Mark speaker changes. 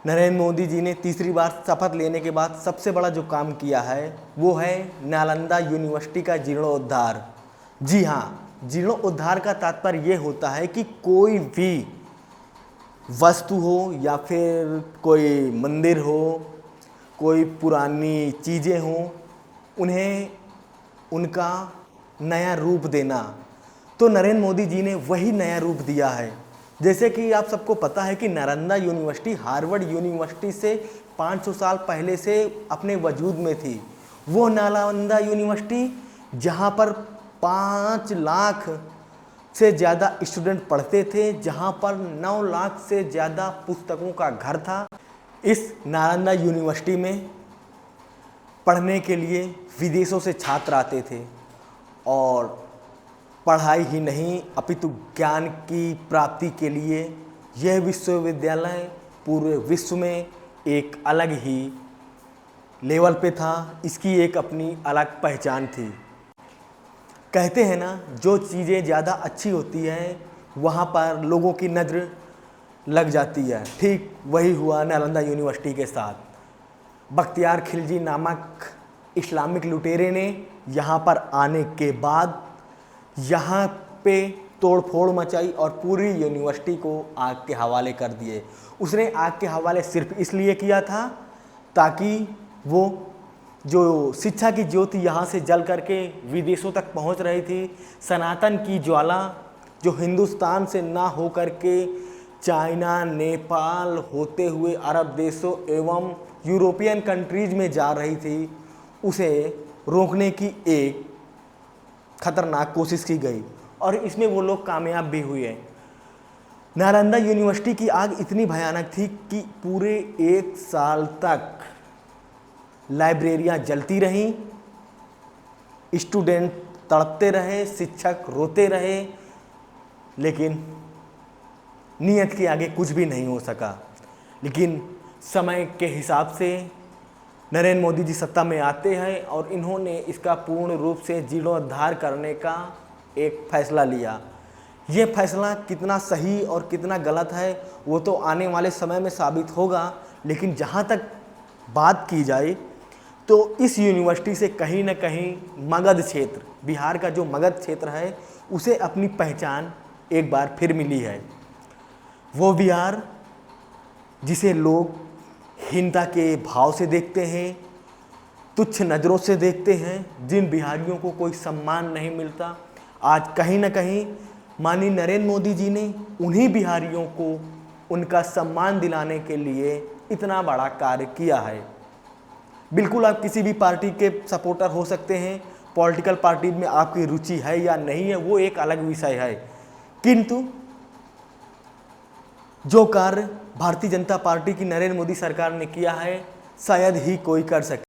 Speaker 1: नरेंद्र मोदी जी ने तीसरी बार शपथ लेने के बाद सबसे बड़ा जो काम किया है वो है नालंदा यूनिवर्सिटी का जीर्णोद्धार। जी हाँ, जीर्णोद्धार का तात्पर्य ये होता है कि कोई भी वस्तु हो या फिर कोई मंदिर हो, कोई पुरानी चीज़ें हों, उन्हें उनका नया रूप देना। तो नरेंद्र मोदी जी ने वही नया रूप दिया है। जैसे कि आप सबको पता है कि नालंदा यूनिवर्सिटी हार्वर्ड यूनिवर्सिटी से 500 साल पहले से अपने वजूद में थी। वो नालंदा यूनिवर्सिटी जहाँ पर 5 लाख से ज़्यादा स्टूडेंट पढ़ते थे, जहाँ पर 9 लाख से ज़्यादा पुस्तकों का घर था। इस नालंदा यूनिवर्सिटी में पढ़ने के लिए विदेशों से छात्र आते थे और पढ़ाई ही नहीं अपितु ज्ञान की प्राप्ति के लिए यह विश्वविद्यालय पूरे विश्व में एक अलग ही लेवल पे था। इसकी एक अपनी अलग पहचान थी। कहते हैं ना, जो चीज़ें ज़्यादा अच्छी होती हैं वहाँ पर लोगों की नज़र लग जाती है। ठीक वही हुआ नालंदा यूनिवर्सिटी के साथ। बख्तियार खिलजी नामक इस्लामिक लुटेरे ने यहाँ पर आने के बाद यहाँ पे तोड़फोड़ मचाई और पूरी यूनिवर्सिटी को आग के हवाले कर दिए। उसने आग के हवाले सिर्फ इसलिए किया था ताकि वो जो शिक्षा की ज्योति यहाँ से जल करके विदेशों तक पहुँच रही थी, सनातन की ज्वाला जो हिंदुस्तान से ना हो करके चाइना, नेपाल होते हुए अरब देशों एवं यूरोपियन कंट्रीज में जा रही थी, उसे रोकने की एक खतरनाक कोशिश की गई और इसमें वो लोग कामयाब भी हुए। नालंदा यूनिवर्सिटी की आग इतनी भयानक थी कि पूरे 1 साल तक लाइब्रेरियां जलती रहीं, स्टूडेंट तड़पते रहे, शिक्षक रोते रहे, लेकिन नियत के आगे कुछ भी नहीं हो सका। लेकिन समय के हिसाब से नरेंद्र मोदी जी सत्ता में आते हैं और इन्होंने इसका पूर्ण रूप से जीर्णोद्धार करने का एक फैसला लिया। ये फैसला कितना सही और कितना गलत है वो तो आने वाले समय में साबित होगा, लेकिन जहाँ तक बात की जाए तो इस यूनिवर्सिटी से कहीं ना कहीं मगध क्षेत्र, बिहार का जो मगध क्षेत्र है, उसे अपनी पहचान एक बार फिर मिली है। वो बिहार जिसे लोग हीनता के भाव से देखते हैं, तुच्छ नज़रों से देखते हैं, जिन बिहारियों को कोई सम्मान नहीं मिलता, आज कहीं ना कहीं माननीय नरेंद्र मोदी जी ने उन्हीं बिहारियों को उनका सम्मान दिलाने के लिए इतना बड़ा कार्य किया है। बिल्कुल आप किसी भी पार्टी के सपोर्टर हो सकते हैं, पॉलिटिकल पार्टी में आपकी रुचि है या नहीं है वो एक अलग विषय है, किंतु जो कार्य भारतीय जनता पार्टी की नरेंद्र मोदी सरकार ने किया है शायद ही कोई कर सके।